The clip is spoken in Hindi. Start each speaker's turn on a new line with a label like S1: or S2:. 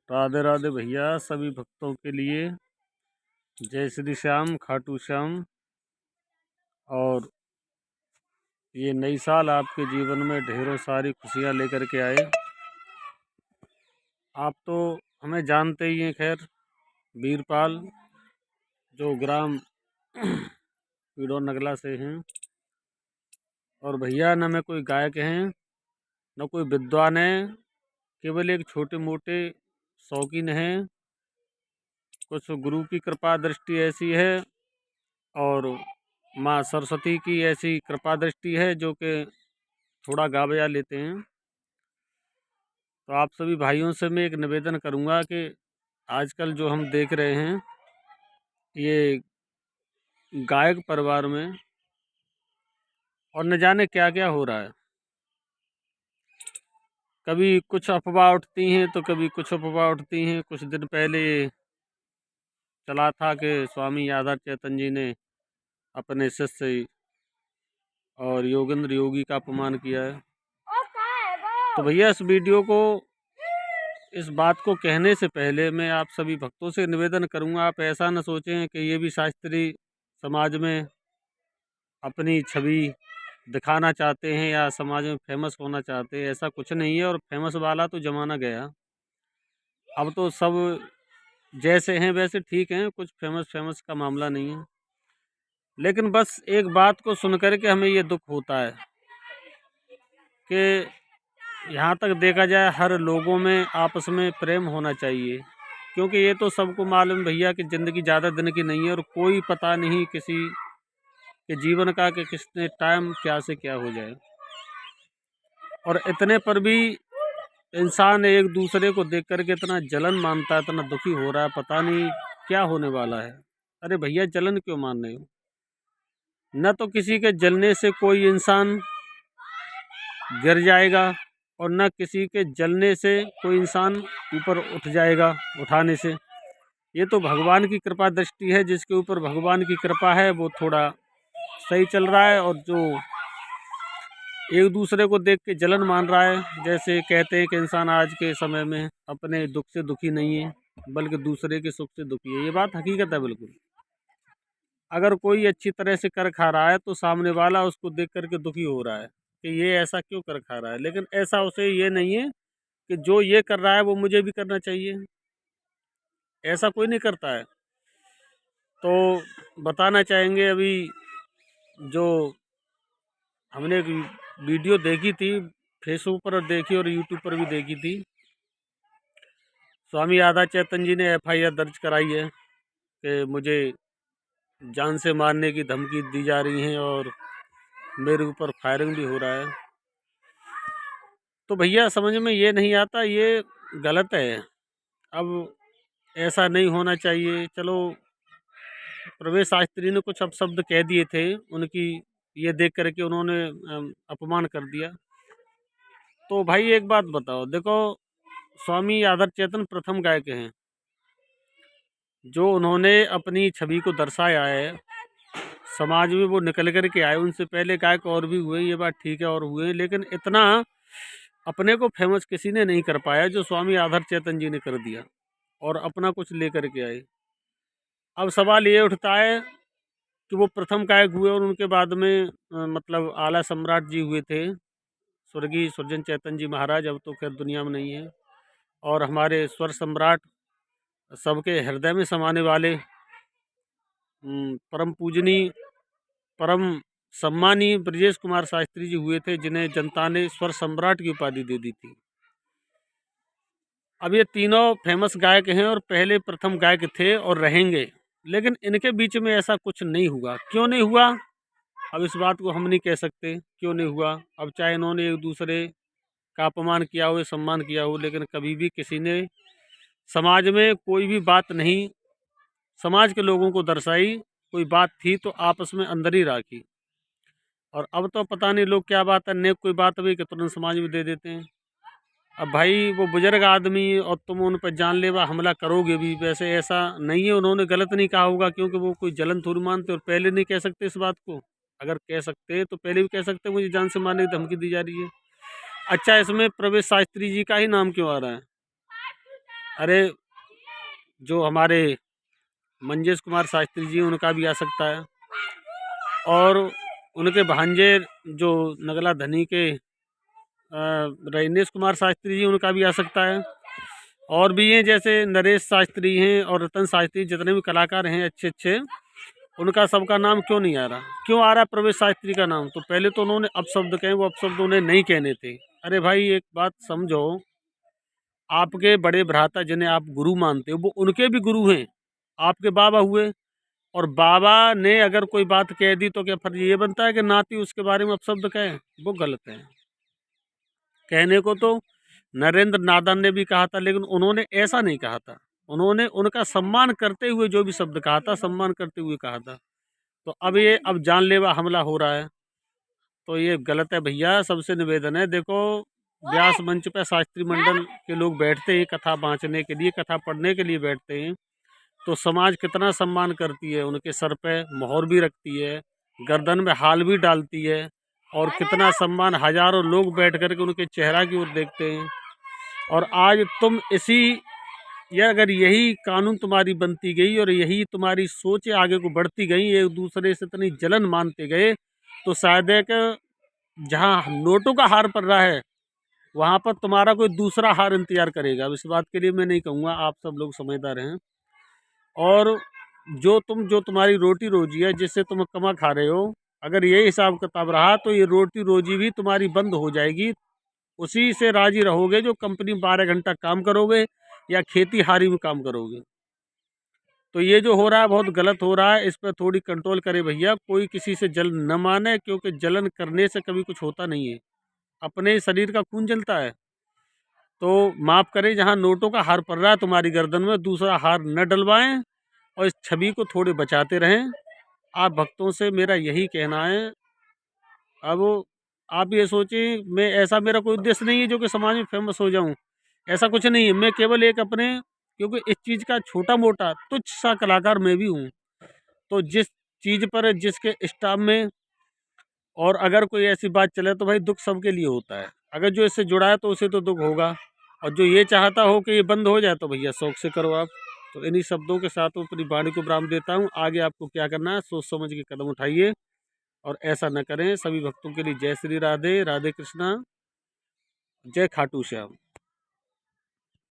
S1: राधे राधे भैया सभी भक्तों के लिए। जय श्री श्याम खाटू श्याम। और ये नई साल आपके जीवन में ढेरों सारी खुशियां लेकर के आए। आप तो हमें जानते ही हैं, खैर वीरपाल जो ग्राम पीड़ो नगला से हैं। और भैया न मैं कोई गायक हैं न कोई विद्वान है, केवल एक छोटे मोटे शौकीन हैं। कुछ गुरु की कृपा दृष्टि ऐसी है और माँ सरस्वती की ऐसी कृपा दृष्टि है जो कि थोड़ा गा बजा लेते हैं। तो आप सभी भाइयों से मैं एक निवेदन करूंगा कि आजकल जो हम देख रहे हैं ये गायक परिवार में और न जाने क्या क्या हो रहा है। कभी कुछ अफवाह उठती हैं तो कभी कुछ अफवाह उठती हैं। कुछ दिन पहले चला था कि स्वामी आधार चैतन्य जी ने अपने शिष्य और योगेंद्र योगी का अपमान किया है। तो भैया इस बात को कहने से पहले मैं आप सभी भक्तों से निवेदन करूंगा, आप ऐसा न सोचें कि ये भी शास्त्रीय समाज में अपनी छवि दिखाना चाहते हैं या समाज में फेमस होना चाहते हैं। ऐसा कुछ नहीं है और फेमस वाला तो ज़माना गया। अब तो सब जैसे हैं वैसे ठीक हैं, कुछ फेमस का मामला नहीं है। लेकिन बस एक बात को सुन कर के हमें ये दुख होता है कि यहाँ तक देखा जाए हर लोगों में आपस में प्रेम होना चाहिए, क्योंकि ये तो सबको मालूम भैया कि ज़िंदगी ज़्यादा दिन की नहीं है और कोई पता नहीं किसी के जीवन का कि किसने टाइम क्या से क्या हो जाए। और इतने पर भी इंसान एक दूसरे को देख कर के इतना जलन मानता है, इतना दुखी हो रहा है, पता नहीं क्या होने वाला है। अरे भैया जलन क्यों मान रहे हो? न तो किसी के जलने से कोई इंसान गिर जाएगा और न किसी के जलने से कोई इंसान ऊपर उठ जाएगा उठाने से। ये तो भगवान की कृपा दृष्टि है, जिसके ऊपर भगवान की कृपा है वो थोड़ा सही चल रहा है। और जो एक दूसरे को देख के जलन मान रहा है, जैसे कहते हैं कि इंसान आज के समय में अपने दुख से दुखी नहीं है बल्कि दूसरे के सुख से दुखी है। ये बात हकीकत है बिल्कुल। अगर कोई अच्छी तरह से कर खा रहा है तो सामने वाला उसको देख करके दुखी हो रहा है कि ये ऐसा क्यों कर खा रहा है, लेकिन ऐसा उसे ये नहीं है कि जो ये कर रहा है वो मुझे भी करना चाहिए। ऐसा कोई नहीं करता है। तो बताना चाहेंगे, अभी जो हमने एक वीडियो देखी थी, फेसबुक पर देखी और यूट्यूब पर भी देखी थी। स्वामी आधा चैतन्य जी ने FIR दर्ज कराई है कि मुझे जान से मारने की धमकी दी जा रही है और मेरे ऊपर फायरिंग भी हो रहा है। तो भैया समझ में ये नहीं आता, ये गलत है। अब ऐसा नहीं होना चाहिए। चलो प्रवेश शास्त्री ने कुछ अपशब्द कह दिए थे, उनकी ये देख करके उन्होंने अपमान कर दिया। तो भाई एक बात बताओ, देखो स्वामी आदर चेतन प्रथम गायक हैं जो उन्होंने अपनी छवि को दर्शाया है समाज में, वो निकल कर के आए। उनसे पहले गायक और भी हुए, ये बात ठीक है और हुए, लेकिन इतना अपने को फेमस किसी ने नहीं कर पाया जो स्वामी आधार चैतन्य जी ने कर दिया और अपना कुछ लेकर के आए। अब सवाल ये उठता है कि वो प्रथम गायक हुए और उनके बाद में मतलब आला सम्राट जी हुए थे, स्वर्गीय सुरजन चैतन्य जी महाराज। अब तो खैर दुनिया में नहीं है। और हमारे स्वर सम्राट, सबके हृदय में समाने वाले परम पूजनीय परम सम्मानीय ब्रजेश कुमार शास्त्री जी हुए थे, जिन्हें जनता ने स्वर सम्राट की उपाधि दे दी थी। अब ये तीनों फेमस गायक हैं और पहले प्रथम गायक थे और रहेंगे, लेकिन इनके बीच में ऐसा कुछ नहीं हुआ। क्यों नहीं हुआ? अब इस बात को हम नहीं कह सकते क्यों नहीं हुआ। अब चाहे इन्होंने एक दूसरे का अपमान किया हो या सम्मान किया हो, लेकिन कभी भी किसी ने समाज में कोई भी बात नहीं समाज के लोगों को दर्शाई। कोई बात थी तो आपस में अंदर ही राखी। और अब तो पता नहीं लोग क्या बात है, नेक कोई बात भी कि तुरंत समाज में दे देते हैं। अब भाई वो बुजुर्ग आदमी और तुम उन पर जानलेवा हमला करोगे भी, वैसे ऐसा नहीं है, उन्होंने गलत नहीं कहा होगा, क्योंकि वो कोई जलन थोड़ी मानते और पहले नहीं कह सकते इस बात को। अगर कह सकते तो पहले भी कह सकते मुझे जान से मारने की धमकी दी जा रही है। अच्छा, इसमें प्रवेश शास्त्री जी का ही नाम क्यों आ रहा है? अरे जो हमारे मंजेश कुमार शास्त्री जी उनका भी आ सकता है, और उनके भांजे जो नगला धनी के रजनीश कुमार शास्त्री जी उनका भी आ सकता है। और भी हैं जैसे नरेश शास्त्री हैं और रतन शास्त्री, जितने भी कलाकार हैं अच्छे अच्छे, उनका सबका नाम क्यों नहीं आ रहा? क्यों आ रहा है प्रवेश शास्त्री का नाम? तो पहले तो उन्होंने अपशब्द कहे, वो अपशब्द उन्हें नहीं कहने थे। अरे भाई एक बात समझो, आपके बड़े भ्राता जिन्हें आप गुरु मानते हो वो उनके भी गुरु हैं, आपके बाबा हुए। और बाबा ने अगर कोई बात कह दी तो क्या फर्ज ये बनता है कि नाती उसके बारे में अपशब्द कहें? वो गलत है। कहने को तो नरेंद्र नादन ने भी कहा था, लेकिन उन्होंने ऐसा नहीं कहा था। उन्होंने उनका सम्मान करते हुए जो भी शब्द कहा था, सम्मान करते हुए कहा था। तो अब जानलेवा हमला हो रहा है, तो ये गलत है भैया। सबसे निवेदन है, देखो व्यास मंच पे शास्त्री मंडल के लोग बैठते हैं कथा बाँचने के लिए, कथा पढ़ने के लिए बैठते हैं, तो समाज कितना सम्मान करती है, उनके सर पे मोहर भी रखती है, गर्दन में हाल भी डालती है, और कितना सम्मान, हजारों लोग बैठ कर के उनके चेहरा की ओर देखते हैं। और आज तुम या अगर यही कानून तुम्हारी बनती गई और यही तुम्हारी सोच आगे को बढ़ती गई, एक दूसरे से इतनी जलन मानते गए, तो शायद है कि जहाँ नोटों का हार पड़ रहा है वहाँ पर तुम्हारा कोई दूसरा हार इंतजार करेगा। अब इस बात के लिए मैं नहीं कहूँगा, आप सब लोग समझदार हैं। और जो तुम्हारी रोटी रोजी है, जिससे तुम कमा खा रहे हो, अगर ये हिसाब किताब रहा तो ये रोटी रोजी भी तुम्हारी बंद हो जाएगी। उसी से राजी रहोगे जो कंपनी 12 घंटा काम करोगे या खेती हारी में काम करोगे। तो ये जो हो रहा है बहुत गलत हो रहा है, इस पर थोड़ी कंट्रोल करे भैया। कोई किसी से जलन न माने, क्योंकि जलन करने से कभी कुछ होता नहीं है। अपने शरीर का खून जलता है, तो माफ़ करें, जहाँ नोटों का हार पड़ रहा है तुम्हारी गर्दन में, दूसरा हार न डलवाएं और इस छवि को थोड़े बचाते रहें। आप भक्तों से मेरा यही कहना है। अब आप ये सोचें, मैं ऐसा, मेरा कोई उद्देश्य नहीं है जो कि समाज में फेमस हो जाऊं, ऐसा कुछ नहीं है। मैं केवल एक अपने, क्योंकि इस चीज़ का छोटा मोटा तुच्छ सा कलाकार मैं भी हूँ, तो जिस चीज़ पर जिसके स्टाफ में और अगर कोई ऐसी बात चले तो भाई दुख सबके लिए होता है। अगर जो इससे जुड़ा है तो उसे तो दुख होगा, और जो ये चाहता हो कि ये बंद हो जाए तो भैया शौक से करो आप। तो इन्हीं शब्दों के साथ मैं अपनी वाणी को विराम देता हूँ। आगे आपको क्या करना है, सोच समझ के कदम उठाइए और ऐसा न करें। सभी भक्तों के लिए जय श्री राधे, राधे कृष्णा, जय खाटू श्याम।